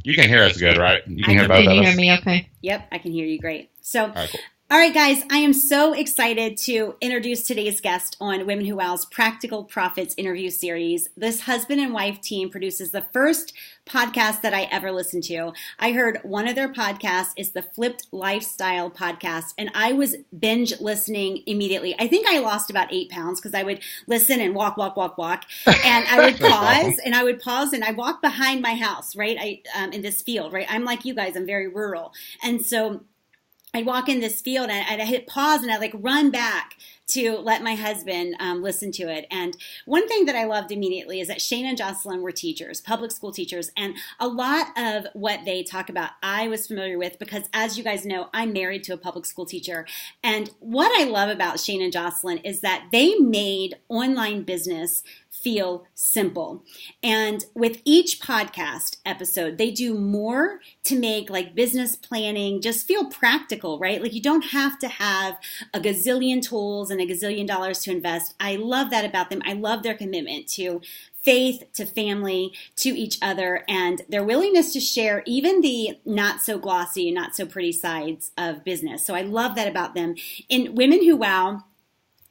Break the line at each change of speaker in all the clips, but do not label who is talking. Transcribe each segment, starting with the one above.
You can hear us good, right? You can hear both
Can
of
you
us.
hear me okay?
Yep, I can hear you great. So,
All right, cool.
all right, guys, I am so excited to introduce today's guest on Women Who Wow's Practical Profits interview series. This husband and wife team produces the first podcast that I ever listened to. I heard one of their podcasts is the Flipped Lifestyle podcast, and I was binge listening immediately. I think I lost about 8 pounds because I would listen and walk, and I would pause, and I walk behind my house, right? In this field, right? I'm like you guys, I'm very rural, and so I'd walk in this field and I'd hit pause and I'd like run back to let my husband listen to it. And one thing that I loved immediately is that Shane and Jocelyn were teachers, public school teachers, and a lot of what they talk about I was familiar with because, as you guys know, I'm married to a public school teacher. And what I love about Shane and Jocelyn is that they made online business feel simple. And with each podcast episode, they do more to make like business planning just feel practical, right? Like you don't have to have a gazillion tools and a gazillion dollars to invest. I love that about them. I love their commitment to faith, to family, to each other, and their willingness to share even the not so glossy, not so pretty sides of business. So I love that about them. In Women Who Wow,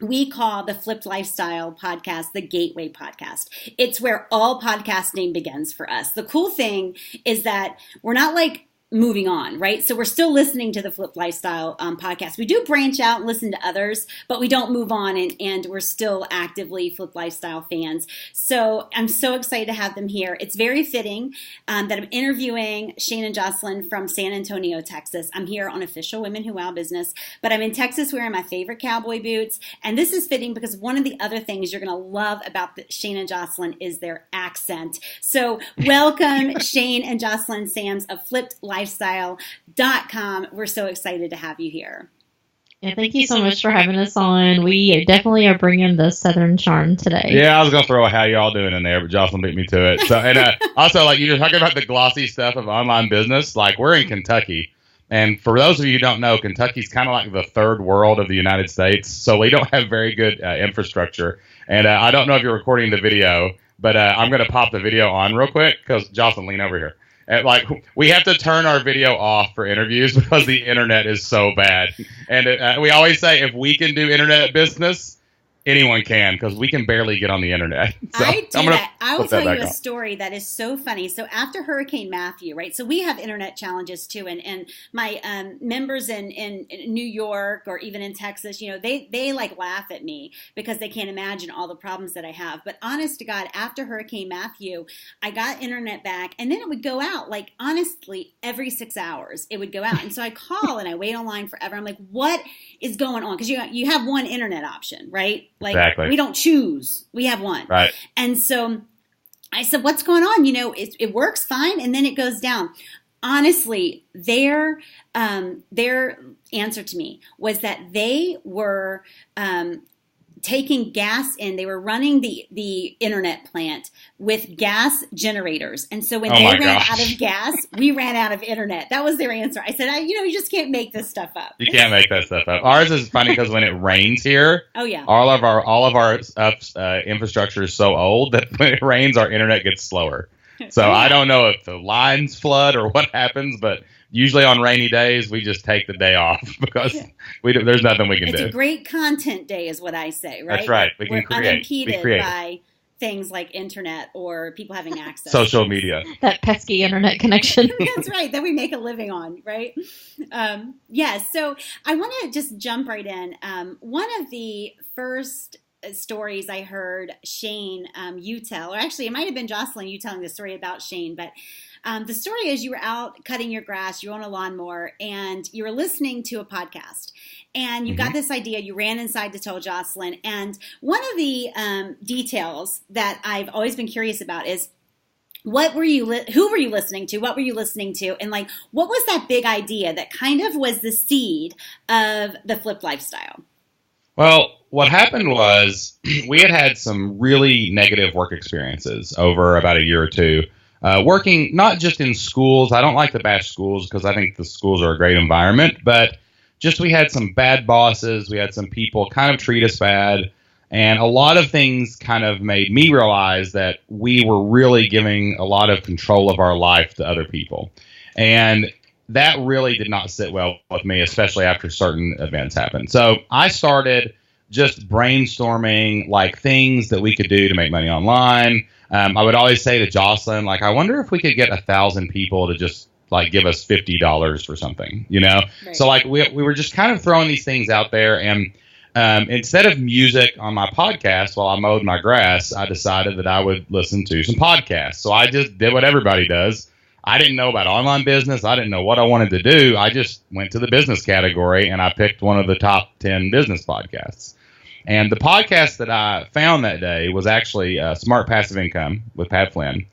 we call the Flipped Lifestyle podcast the Gateway Podcast. It's where all podcasting begins for us. The cool thing is that we're not like moving on, right? So we're still listening to the Flipped Lifestyle podcast. We do branch out and listen to others, but we don't move on, and we're still actively Flipped Lifestyle fans. So I'm so excited to have them here. It's very fitting that I'm interviewing Shane and Jocelyn from San Antonio, Texas. I'm here on Official Women Who Wow Business, but I'm in Texas wearing my favorite cowboy boots, and this is fitting because one of the other things you're going to love about Shane and Jocelyn is their accent. So welcome, Shane and Jocelyn Sams of FlippedLifestyle.com. We're so excited to have you here.
Yeah, thank you so much for having us on. We definitely are bringing the Southern charm today.
Yeah, I was gonna throw a "how y'all doing" in there, but Jocelyn beat me to it. So, and also, like you're talking about the glossy stuff of online business. Like we're in Kentucky, and for those of you who don't know, Kentucky's kind of like the third world of the United States. So we don't have very good infrastructure. And I don't know if you're recording the video, but I'm gonna pop the video on real quick because Jocelyn, lean over here. And like we have to turn our video off for interviews because the internet is so bad. And we always say if we can do internet business, anyone can, because we can barely get on the internet. So
I do that. I will tell you a
on.
story that is so funny. So after Hurricane Matthew, right? So we have internet challenges too, and my members in New York or even in Texas, you know, they like laugh at me because they can't imagine all the problems that I have. But honest to God, after Hurricane Matthew, I got internet back, and then it would go out. Like honestly, every 6 hours it would go out, and so I call and I wait online forever. I'm like, what is going on? Because you have one internet option, right? Like
Exactly.
We don't choose. We have one.
Right.
And so I said, what's going on? You know, it works fine. And then it goes down. Honestly, their answer to me was that they were taking gas in. They were running the internet plant with gas generators. And so when they ran out of gas, we ran out of internet. That was their answer. I said, you just can't make this stuff up.
You can't make that stuff up. Ours is funny because when it rains here,
oh yeah,
all of our infrastructure is so old that when it rains, our internet gets slower. So I don't know if the lines flood or what happens, but usually on rainy days, we just take the day off because there's nothing we can do.
It's a great content day is what I say, right?
That's right.
We're unimpeded by things like internet or people having access.
Social media.
That pesky internet connection.
That's right. That we make a living on, right? So I want to just jump right in. One of the first stories I heard Shane you tell, or actually it might have been Jocelyn you telling the story about Shane, but the story is you were out cutting your grass, you were on a lawnmower, and you were listening to a podcast. And you got this idea, you ran inside to tell Jocelyn. And one of the details that I've always been curious about is who were you listening to? What were you listening to? And like, what was that big idea that kind of was the seed of the Flipped Lifestyle?
Well, what happened was we had some really negative work experiences over about a year or two. Working not just in schools. I don't like to bash schools because I think the schools are a great environment, but just we had some bad bosses. We had some people kind of treat us bad. And a lot of things kind of made me realize that we were really giving a lot of control of our life to other people. And that really did not sit well with me, especially after certain events happened. So I started just brainstorming like things that we could do to make money online. I would always say to Jocelyn, like, I wonder if we could get 1,000 people to just like give us $50 for something, you know? Right. So like we were just kind of throwing these things out there. And instead of music on my podcast while I mowed my grass, I decided that I would listen to some podcasts. So I just did what everybody does. I didn't know about online business. I didn't know what I wanted to do. I just went to the business category and I picked one of the top 10 business podcasts. And the podcast that I found that day was actually Smart Passive Income with Pat Flynn.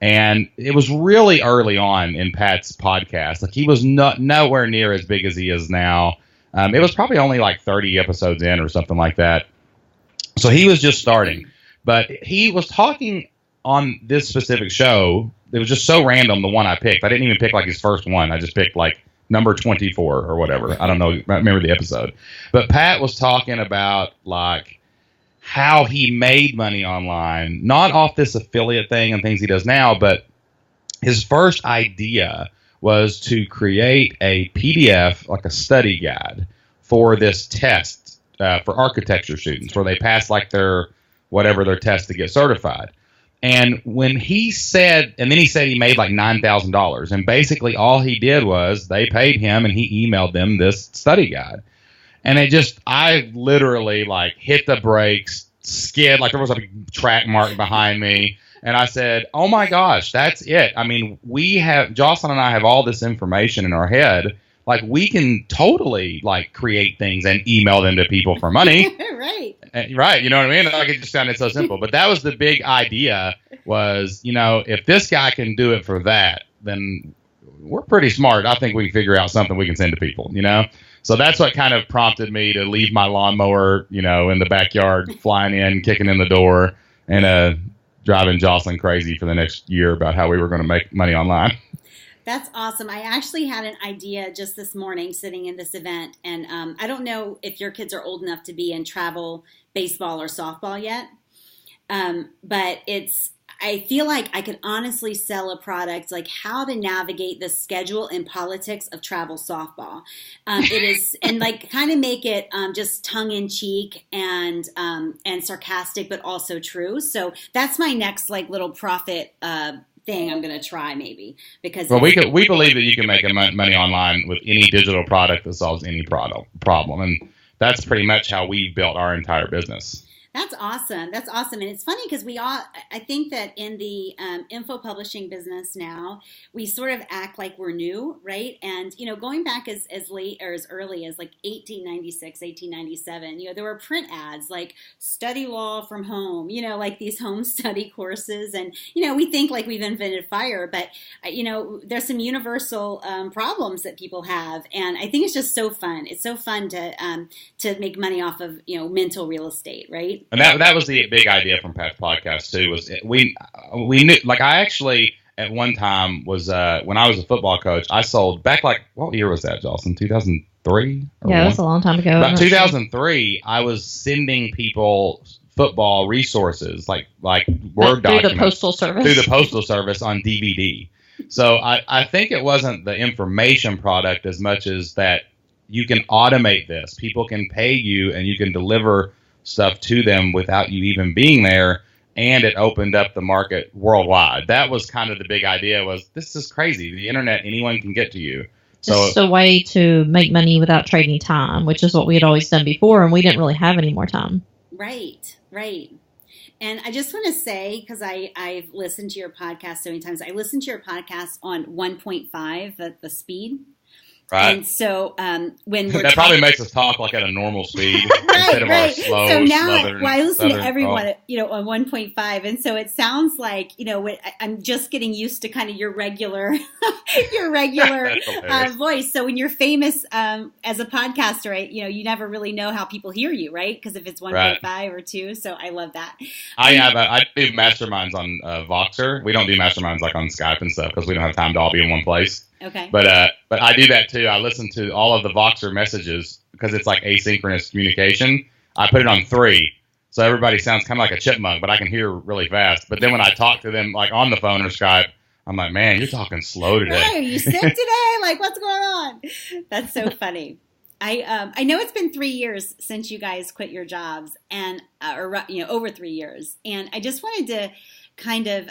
And it was really early on in Pat's podcast. Like he was nowhere near as big as he is now. It was probably only like 30 episodes in or something like that. So he was just starting. But he was talking on this specific show. It was just so random, the one I picked. I didn't even pick like his first one. I just picked like number 24 or whatever. I don't know. I remember the episode. But Pat was talking about like how he made money online, not off this affiliate thing and things he does now, but his first idea was to create a PDF, like a study guide for this test for architecture students where they pass like their test to get certified. And when he said, and then he said he made like $9,000, and basically all he did was they paid him and he emailed them this study guide. And I literally like hit the brakes, skid, like there was a big track mark behind me. And I said, oh my gosh, that's it. I mean, Jocelyn and I have all this information in our head. Like we can totally like create things and email them to people for money.
Right.
Right. You know what I mean? Like it just sounded so simple, but that was the big idea was, you know, if this guy can do it for that, then we're pretty smart. I think we can figure out something we can send to people, you know? So that's what kind of prompted me to leave my lawnmower, you know, in the backyard, flying in, kicking in the door, and driving Jocelyn crazy for the next year about how we were going to make money online.
That's awesome. I actually had an idea just this morning sitting in this event. And I don't know if your kids are old enough to be in travel, baseball, or softball yet. But I feel like I could honestly sell a product like how to navigate the schedule and politics of travel softball. It is, and like kind of make it just tongue in cheek and sarcastic, but also true. So that's my next like little profit thing I'm going to try maybe because
we believe that you can make money online with any digital product that solves any problem, and that's pretty much how we built our entire business.
That's awesome. That's awesome. And it's funny because I think that in the info publishing business now, we sort of act like we're new, right? And, you know, going back as late or as early as like 1896, 1897, you know, there were print ads like study law from home, you know, like these home study courses. And, you know, we think like we've invented fire, but, you know, there's some universal problems that people have. And I think it's just so fun. It's so fun to make money off of, you know, mental real estate, right?
And that was the big idea from Pat's podcast too. Was we knew, like I actually at one time was when I was a football coach, I sold back like what year was that, Jocelyn? 2003?
Yeah, it was a long time ago.
About 2003, I was sending people football resources like Word documents
through the postal service
on DVD. So I think it wasn't the information product as much as that you can automate this. People can pay you and you can deliver stuff to them without you even being there, and it opened up the market worldwide. That was kind of the big idea was this is crazy. The internet, anyone can get to you.
Just a way to make money without trading time, which is what we had always done before, and we didn't really have any more time.
Right. And I just want to say, because I've listened to your podcast so many times, I listened to your podcast on 1.5, the speed.
Right.
And so when we're
that probably makes us talk like at a normal speed instead of our slow.
So now
I
listen to everyone, you know, on 1.5, and so it sounds like, you know, I'm just getting used to kind of your regular voice. So when you're famous as a podcaster, right, you know, you never really know how people hear you, right? Because if it's 1.5 or 2, so I love that.
I do masterminds on Voxer. We don't do masterminds like on Skype and stuff because we don't have time to all be in one place.
Okay.
But I do that too. I listen to all of the Voxer messages because it's like asynchronous communication. I put it on 3. So everybody sounds kind of like a chipmunk, but I can hear really fast. But then when I talk to them like on the phone or Skype, I'm like, man, you're talking slow today.
Right, are you sick today? Like, what's going on? That's so funny. I know it's been 3 years since you guys quit your jobs, and over 3 years, and I just wanted to kind of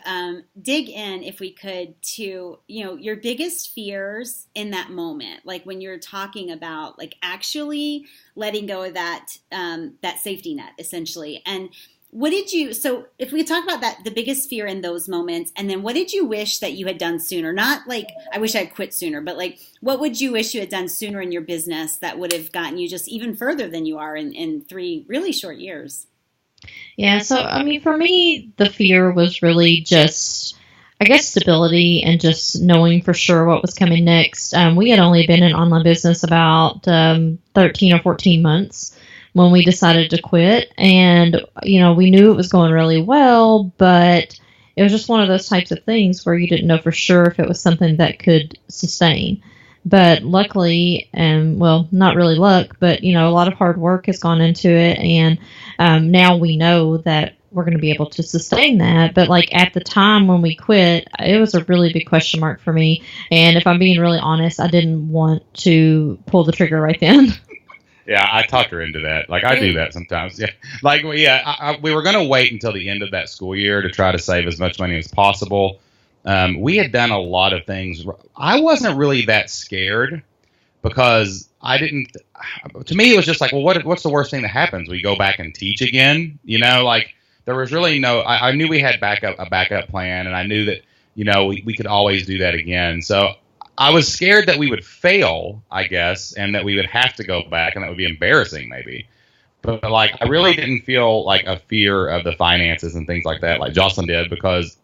dig in, if we could, to your biggest fears in that moment, like when you're talking about like actually letting go of that that safety net, essentially. And what did you, so if we talk about that, the biggest fear in those moments, and then what did you wish that you had done sooner? Not like, I wish I'd quit sooner, but like, what would you wish you had done sooner in your business that would have gotten you just even further than you are in 3 really short years?
Yeah, so I mean, for me, the fear was really just, I guess, stability and just knowing for sure what was coming next. We had only been in online business about 13 or 14 months when we decided to quit. And, we knew it was going really well, but it was just one of those types of things where you didn't know for sure if it was something that could sustain. But luckily, and well, not really luck, but, a lot of hard work has gone into it. And now we know that we're going to be able to sustain that. But like at the time when we quit, it was a really big question mark for me. And if I'm being really honest, I didn't want to pull the trigger right then.
Yeah, I talked her into that. Like, I do that sometimes. Yeah. Like, we were going to wait until the end of that school year to try to save as much money as possible. We had done a lot of things. I wasn't really that scared because to me, it was just like, well, what's the worst thing that happens? We go back and teach again? Like, there was really I knew we had a backup plan, and I knew that, we could always do that again. So I was scared that we would fail, I guess, and that we would have to go back, and that would be embarrassing maybe. But like, I really didn't feel like a fear of the finances and things like that, like Jocelyn did, because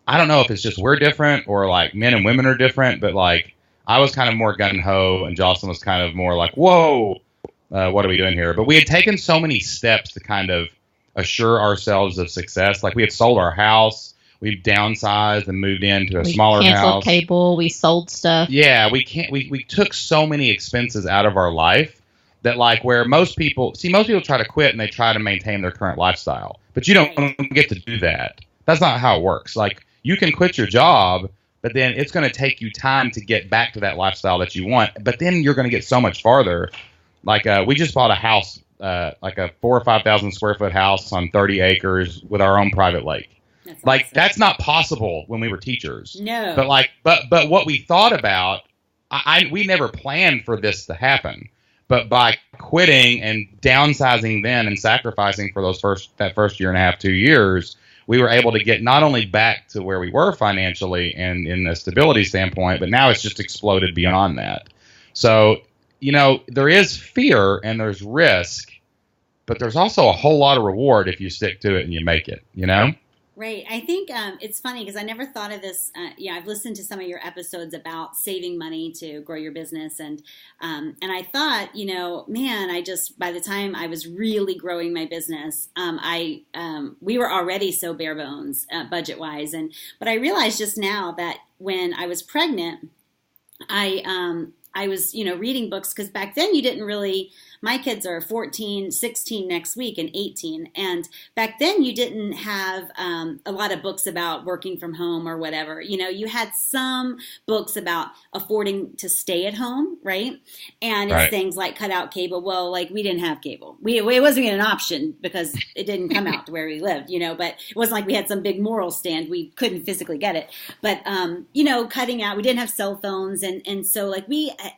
I don't know if it's just we're different or like men and women are different, but like I was kind of more gun ho, and Jocelyn was kind of more like, whoa, what are we doing here? But we had taken so many steps to kind of assure ourselves of success. Like, we had sold our house. We downsized and moved into a smaller house. We canceled
cable. We sold stuff.
Yeah, we took so many expenses out of our life that, like, where most people try to quit and they try to maintain their current lifestyle, but you don't get to do that. That's not how it works. Like, you can quit your job, but then it's going to take you time to get back to that lifestyle that you want. But then you're going to get so much farther. Like, we just bought a house, like a 4,000 or 5,000 square foot house on 30 acres with our own private lake.
That's
like
awesome.
That's not possible when we were teachers.
No.
But what we thought about, we never planned for this to happen. But by quitting and downsizing then and sacrificing for that first year and a half, 2 years, we were able to get not only back to where we were financially and in a stability standpoint, but now it's just exploded beyond that. So, there is fear and there's risk, but there's also a whole lot of reward if you stick to it and you make it,
Right. I think it's funny because I never thought of this. I've listened to some of your episodes about saving money to grow your business. And I thought, by the time I was really growing my business, we were already so bare bones budget wise. But I realized just now that when I was pregnant, I was, reading books because back then you didn't really, my kids are 14, 16 next week and 18. And back then you didn't have a lot of books about working from home or whatever. You had some books about affording to stay at home, right? And it's things like cut out cable. Well, like we didn't have cable. It wasn't an option because it didn't come out to where we lived, but it wasn't like we had some big moral stand. We couldn't physically get it. But, cutting out, we didn't have cell phones. And so like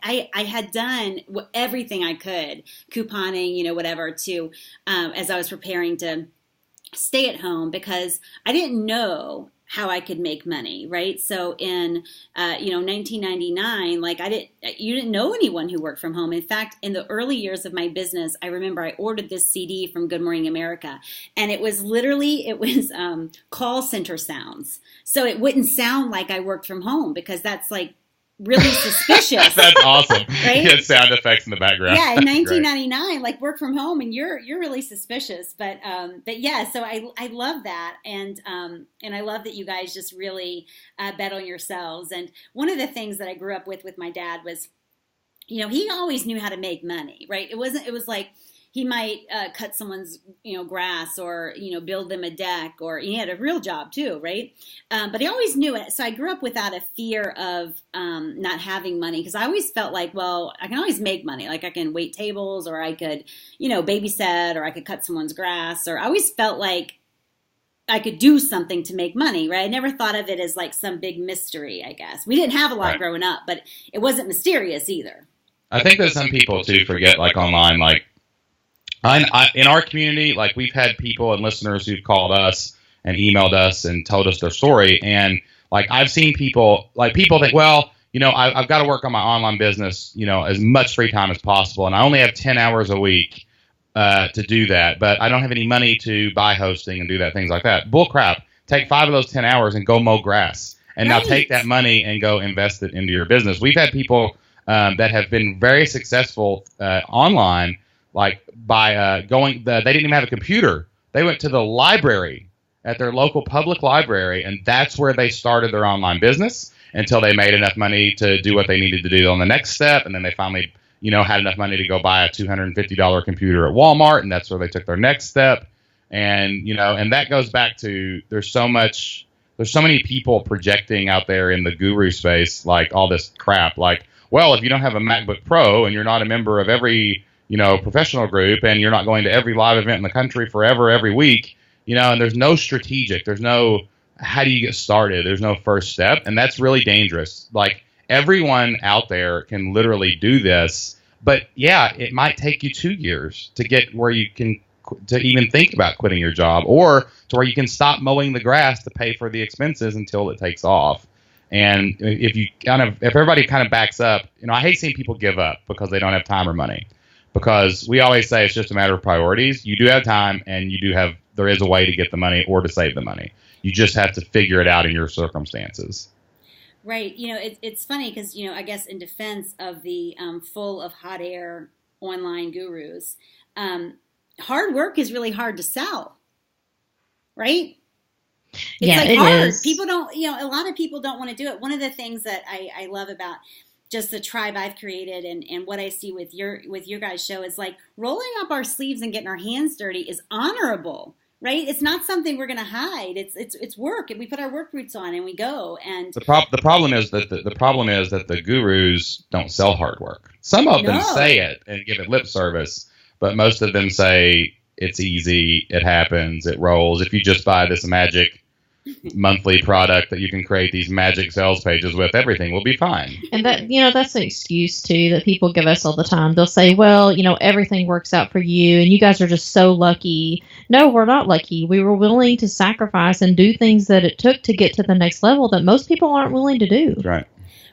I had done everything I could, couponing, whatever, to as I was preparing to stay at home because I didn't know how I could make money, right? So in 1999, like you didn't know anyone who worked from home. In fact, in the early years of my business, I remember I ordered this CD from Good Morning America, and it was call center sounds. So it wouldn't sound like I worked from home because that's like really suspicious.
That's awesome.
Right?
You had sound effects in the background.
Yeah, in 1999, like work from home, and you're really suspicious. But yeah, so I love that, and I love that you guys just really bet on yourselves. And one of the things that I grew up with my dad was, he always knew how to make money, right? It was like he might cut someone's, grass, or, build them a deck, or he had a real job too, right? But he always knew it. So I grew up without a fear of not having money, because I always felt like, well, I can always make money. Like I can wait tables, or I could, babysit, or I could cut someone's grass, or I always felt like I could do something to make money, right? I never thought of it as like some big mystery, I guess. We didn't have a lot growing up, but it wasn't mysterious either.
I think that some people too forget, like online, like in our community, like we've had people and listeners who've called us and emailed us and told us their story. And like I've seen people think, well, I've got to work on my online business, as much free time as possible. And I only have 10 hours a week to do that, but I don't have any money to buy hosting and do that, things like that. Bull crap. Take 5 of those 10 hours and go mow grass. And now take that money and go invest it into your business. We've had people that have been very successful online, like by they didn't even have a computer. They went to the library at their local public library, and that's where they started their online business until they made enough money to do what they needed to do on the next step. And then they finally had enough money to go buy a $250 computer at Walmart, and that's where they took their next step. And, and that goes back to there's so many people projecting out there in the guru space, like all this crap, like, well, if you don't have a MacBook Pro and you're not a member of every, professional group, and you're not going to every live event in the country forever, every week, and there's no strategic, there's no, how do you get started? There's no first step. And that's really dangerous. Like, everyone out there can literally do this, but yeah, it might take you 2 years to get where you can to even think about quitting your job, or to where you can stop mowing the grass to pay for the expenses until it takes off. And if everybody kind of backs up, I hate seeing people give up because they don't have time or money, because we always say it's just a matter of priorities. You do have time, and there is a way to get the money or to save the money. You just have to figure it out in your circumstances.
Right. It's funny because, I guess in defense of the full of hot air online gurus, hard work is really hard to sell. Right? It's hard. Is. People don't, a lot of people don't want to do it. One of the things that I love about just the tribe I've created and what I see with your guys' show is like rolling up our sleeves and getting our hands dirty is honorable. Right? It's not something we're going to hide. It's work, and we put our work boots on and we go. And the
problem is that the gurus don't sell hard work. Some of them say it and give it lip service, but most of them say it's easy, it happens, it rolls. If you just buy this magic monthly product that you can create these magic sales pages with, everything will be fine.
And that, that's an excuse too that people give us all the time. They'll say, well, everything works out for you and you guys are just so lucky. No, we're not lucky. We were willing to sacrifice and do things that it took to get to the next level that most people aren't willing to do.
That's right.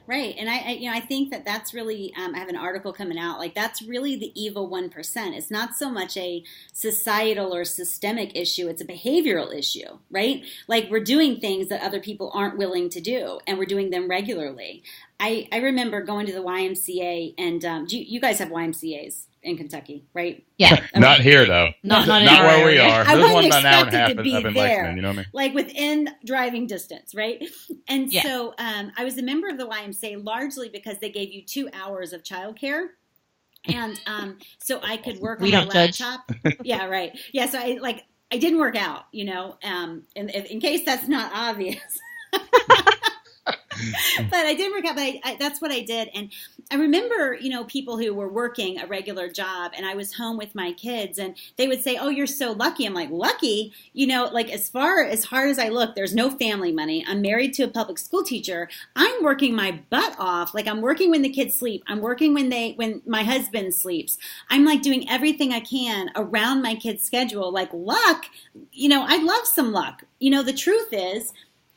Right. And I think that's really, I have an article coming out, like that's really the evil 1%. It's not so much a societal or systemic issue. It's a behavioral issue, right? Like we're doing things that other people aren't willing to do, and we're doing them regularly. I remember going to the YMCA, and you guys have YMCAs in Kentucky, right?
Yeah.
Okay.
Not here, though.
Not
where we are.
I
There's
wasn't
one about an hour and a
expected
half
to be
up in
there,
Lexington, you know what I mean?
like within driving distance, right? And
Yeah.
so I was a member of the YMCA largely because they gave you 2 hours of childcare. And so I could work on my laptop. Yeah, right. Yeah, so I didn't work out, in case that's not obvious. But I did work out, but that's what I did. And I remember, people who were working a regular job, and I was home with my kids, and they would say, oh, you're so lucky. I'm like, lucky? Like as hard as I look, there's no family money. I'm married to a public school teacher. I'm working my butt off. Like I'm working when the kids sleep. I'm working when my husband sleeps. I'm like doing everything I can around my kids' schedule. Like luck, I'd love some luck. The truth is,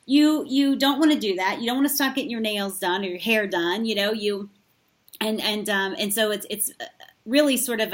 you don't want to do that. You don't want to stop getting your nails done or your hair done. And so it's really sort of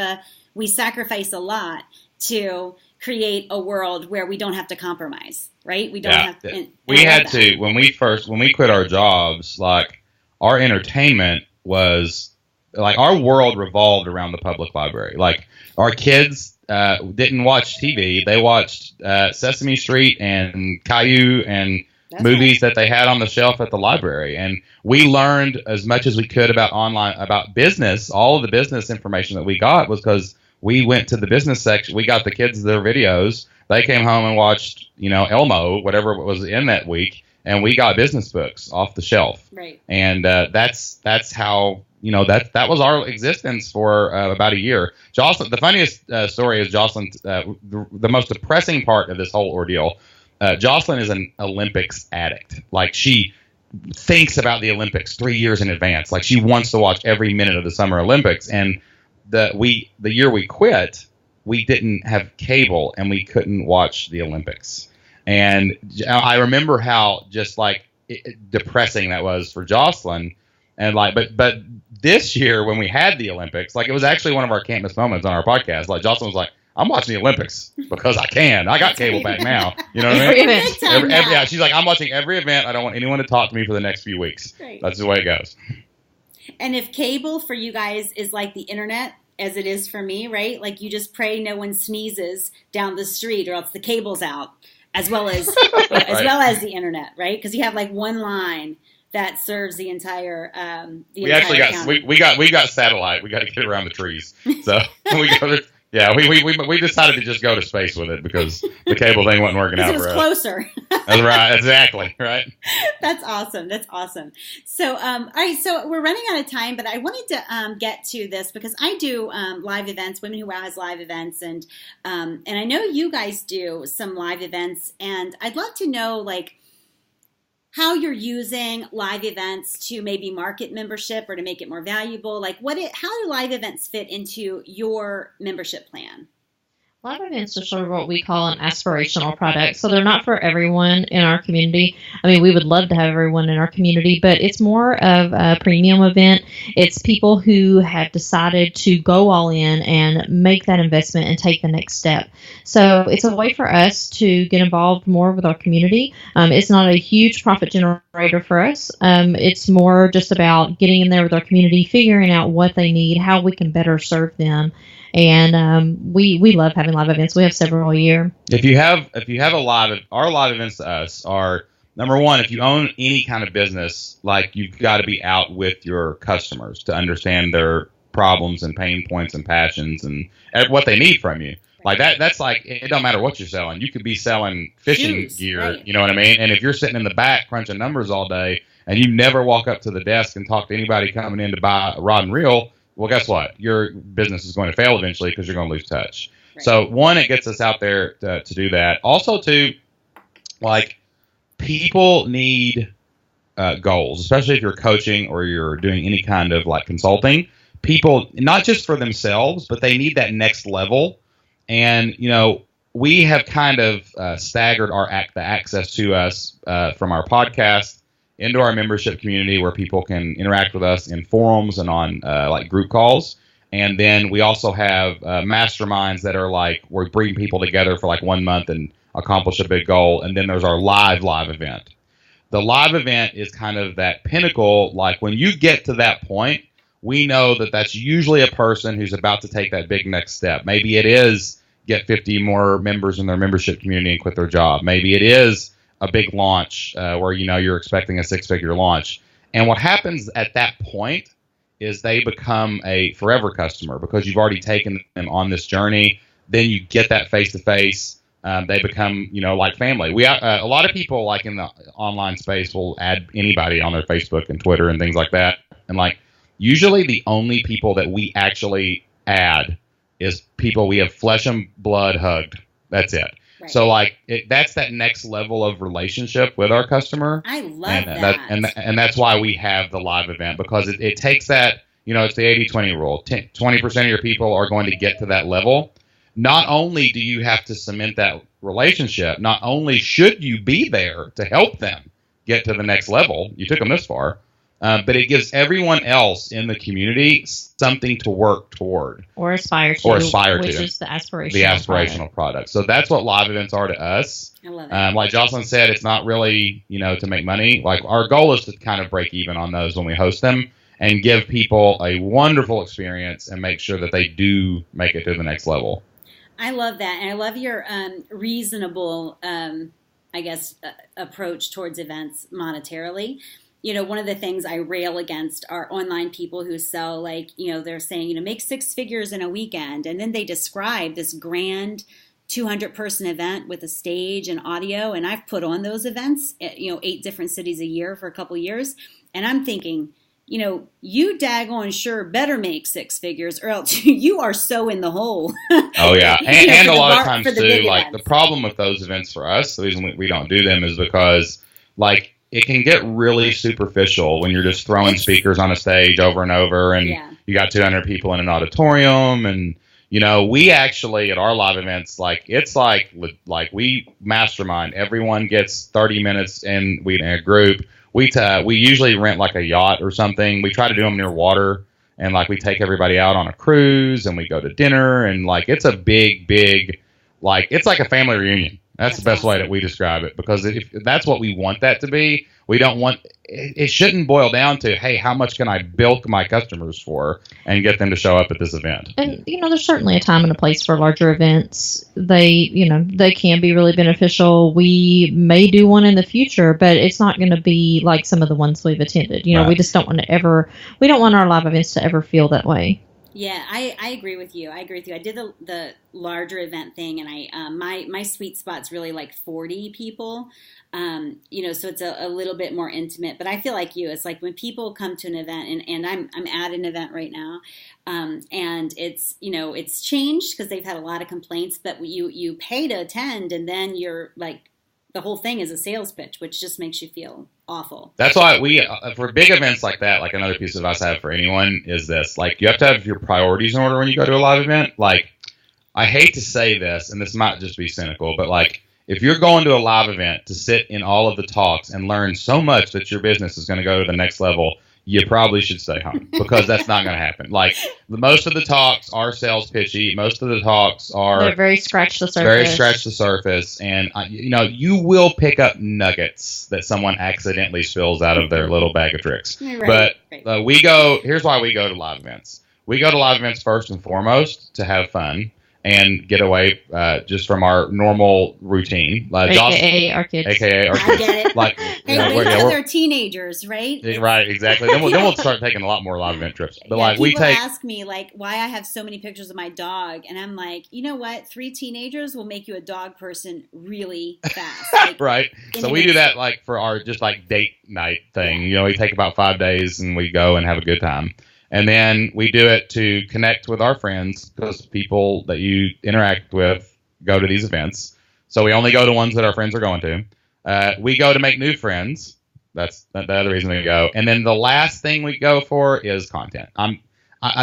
we sacrifice a lot to create a world where we don't have to compromise, right? We don't have to.
We had to when we quit our jobs. Like our entertainment was like our world revolved around the public library. Like our kids didn't watch TV; they watched Sesame Street and Caillou and movies that they had on the shelf at the library. And we learned as much as we could about business. All of the business information that we got was because we went to the business section. We got the kids their videos. They came home and watched, Elmo, whatever was in that week, and we got business books off the shelf.
Right.
And that's how, that was our existence for about a year. Jocelyn, the funniest story is Jocelyn, the most depressing part of this whole ordeal. Jocelyn is an Olympics addict. Like, she thinks about the Olympics 3 years in advance. Like, she wants to watch every minute of the Summer Olympics. And the year we quit, we didn't have cable and we couldn't watch the Olympics. And I remember how just like depressing that was for Jocelyn. And like, but this year when we had the Olympics, like, it was actually one of our can't miss moments on our podcast. Like, Jocelyn was like, I'm watching the Olympics because I can. I got cable back now. You know what I mean? Yeah, she's like, I'm watching every event. I don't want anyone to talk to me for the next few weeks. Right. That's the way it goes.
And if cable for you guys is like the internet, as it is for me, right? Like, you just pray no one sneezes down the street or else the cable's out, as well as right. As well as the internet, right? Because you have like one line that serves the entire. We got satellite. We got to get around the trees, so we go. Yeah, we decided to just go to space with it because the cable thing wasn't working out for us. It was closer.
That's right. Exactly. Right.
That's awesome. So, all right. So we're running out of time, but I wanted to get to this because I do live events. Women Who Wow has live events, and I know you guys do some live events, and I'd love to know like how you're using live events to maybe market membership or to make it more valuable. Like, how do live events fit into your membership plan?
Live events are sort of what we call an aspirational product. So they're not for everyone in our community. I mean, we would love to have everyone in our community, but it's more of a premium event. It's people who have decided to go all in and make that investment and take the next step. So it's a way for us to get involved more with our community. It's not a huge profit generator for us. It's more just about getting in there with our community, figuring out what they need, how we can better serve them. And we love having live events. We have several a year.
If you have our live events to us are, number one, if you own any kind of business, like, you've got to be out with your customers to understand their problems and pain points and passions and what they need from you. Like that's like, it don't matter what you're selling. You could be selling fishing gear, right. You know what I mean? And if you're sitting in the back crunching numbers all day and you never walk up to the desk and talk to anybody coming in to buy a rod and reel, well, guess what? Your business is going to fail eventually because you're going to lose touch. Right. So, one, it gets us out there to do that. Also, two, like, people need goals, especially if you're coaching or you're doing any kind of like consulting. People, not just for themselves, but they need that next level. And, we have kind of staggered the access to us from our podcast into our membership community where people can interact with us in forums and on like group calls. And then we also have masterminds that are like, we're bringing people together for like 1 month and accomplish a big goal. And then there's our live event. The live event is kind of that pinnacle. Like, when you get to that point, we know that that's usually a person who's about to take that big next step. Maybe it is get 50 more members in their membership community and quit their job. Maybe it is a big launch where you're expecting a 6-figure launch. And what happens at that point is they become a forever customer because you've already taken them on this journey. Then you get that face-to-face. They become, like family. We a lot of people like in the online space will add anybody on their Facebook and Twitter and things like that. And like, usually the only people that we actually add is people we have flesh and blood hugged. That's it. Right. So like that's that next level of relationship with our customer.
I love that.
And that's why we have the live event, because it takes that, it's the 80-20 rule. 20% of your people are going to get to that level. Not only do you have to cement that relationship, not only should you be there to help them get to the next level, you took them this far, but it gives everyone else in the community something to work toward.
Or aspire to. Which is the aspirational
product. So that's what live events are to us.
I love it.
Like Jocelyn said, it's not really, to make money. Like, our goal is to kind of break even on those when we host them and give people a wonderful experience and make sure that they do make it to the next level.
I love that. And I love your reasonable, approach towards events monetarily. one of the things I rail against are online people who sell, like, they're saying, make 6 figures in a weekend. And then they describe this grand 200-person event with a stage and audio. And I've put on those events at, 8 different cities a year for a couple years. And I'm thinking, you daggone sure better make 6 figures, or else you are so in the hole.
Oh, yeah. And a lot of times, too, like,
events.
the problem with those events for us, the reason we don't do them is because, like, it can get really superficial when you're just throwing speakers on a stage over and over, and you got 200 people in an auditorium. And, we actually, at our live events, like, it's like we mastermind. Everyone gets 30 minutes in a group. We usually rent like a yacht or something. We try to do them near water, and like we take everybody out on a cruise, and we go to dinner, and like it's a big, like it's like a family reunion. That's the best way that we describe it, because if that's what we want that to be. We don't want it shouldn't boil down to, hey, how much can I bilk my customers for and get them to show up at this event?
And there's certainly a time and a place for larger events. They can be really beneficial. We may do one in the future, but it's not going to be like some of the ones we've attended.
Right.
We just don't want our live events to ever feel that way.
Yeah, I agree with you. I did the larger event thing, and I my sweet spot's really like 40 people. So it's a little bit more intimate. But I feel like you. It's like when people come to an event, and I'm at an event right now, and it's it's changed because they've had a lot of complaints. But you pay to attend, and then you're like, the whole thing is a sales pitch, which just makes you feel awful.
That's why we, for big events like that, like another piece of advice I have for anyone is this: like, you have to have your priorities in order when you go to a live event. Like, I hate to say this, and this might just be cynical, but like, if you're going to a live event to sit in all of the talks and learn so much that your business is going to go to the next level, you probably should stay home, because that's not going to happen. Like, most of the talks are sales pitchy. Most of the talks are
they're very scratch the surface.
And you will pick up nuggets that someone accidentally spills out of their little bag of tricks.
Right,
but here's why we go to live events. We go to live events first and foremost to have fun and get away just from our normal routine.
AKA our kids.
AKA our kids.
I get it.
Like,
they're teenagers, right?
Right, exactly. Then we'll start taking a lot more live event trips. But
people ask me like why I have so many pictures of my dog, and I'm like, you know what? 3 teenagers will make you a dog person really fast. Like,
right. So we do that like for our just like date night thing. We take about 5 days and we go and have a good time. And then we do it to connect with our friends, because people that you interact with go to these events. So we only go to ones that our friends are going to. We go to make new friends. That's the other reason we go. And then the last thing we go for is content.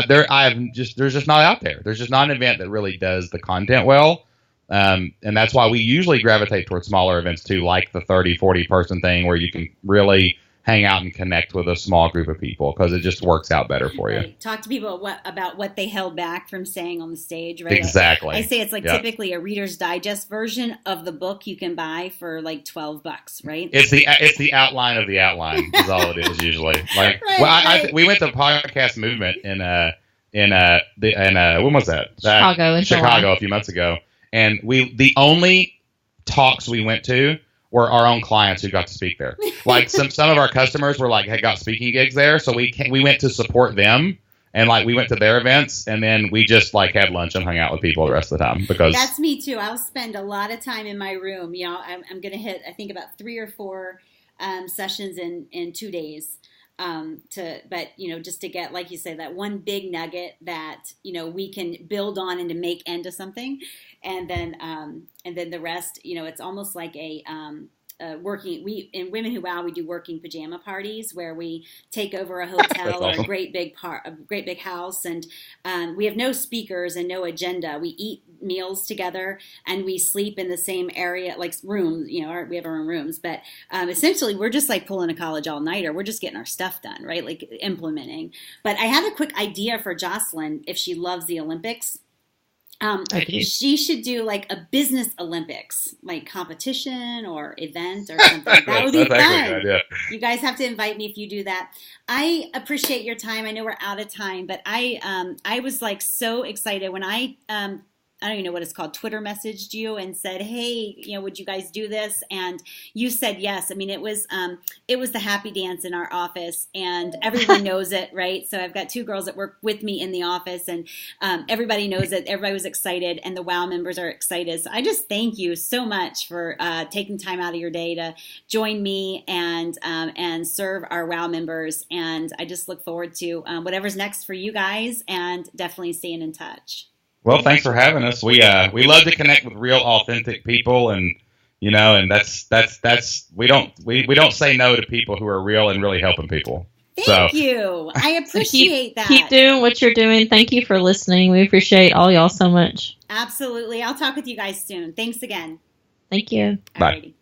There's just not out there. There's just not an event that really does the content well. And that's why we usually gravitate towards smaller events too, like the 30, 40 person thing, where you can really hang out and connect with a small group of people, because it just works out better for you.
Right. Talk to people about what they held back from saying on the stage, right?
Exactly.
I say it's like typically a Reader's Digest version of the book you can buy for like $12, right?
It's the outline of the outline is all it is usually. Like, we went to Podcast Movement in when was that? Chicago a few months ago, and the only talks we went to were our own clients who got to speak there. Like some of our customers were like had got speaking gigs there, so we went to support them, and like we went to their events, and then we just like had lunch and hung out with people the rest of the time, because
that's me too. I'll spend a lot of time in my room. I'm going to hit I think about 3 or 4 sessions in 2 days. Just to get, like you say, that one big nugget that we can build on and to make into something, and then the rest, it's almost like a working. We in Women Who Wow, we do working pajama parties where we take over a hotel or a great big house, and we have no speakers and no agenda. We eat meals together and we sleep in the same area, like rooms. We have our own rooms, but essentially we're just like pulling a college all-nighter. We're just getting our stuff done, right? Like implementing. But I have a quick idea for Jocelyn if she loves the Olympics. She should do like a business Olympics, like competition or event or something. That would be fun. You guys have to invite me if you do that. I appreciate your time. I know we're out of time, but I was like so excited when I I don't even know what it's called, Twitter messaged you and said, hey, would you guys do this? And you said yes. I mean, it was the happy dance in our office, and everyone knows it, right? So I've got 2 girls that work with me in the office, and everybody knows it. Everybody was excited, and the WOW members are excited. So I just thank you so much for taking time out of your day to join me and serve our WOW members. And I just look forward to whatever's next for you guys, and definitely staying in touch.
Well, thanks for having us. We love to connect with real, authentic people, and and that's we don't say no to people who are real and really helping people.
Thank you. I appreciate that.
Keep doing what you're doing. Thank you for listening. We appreciate all y'all so much.
Absolutely. I'll talk with you guys soon. Thanks again.
Thank you.
Bye.
Alrighty.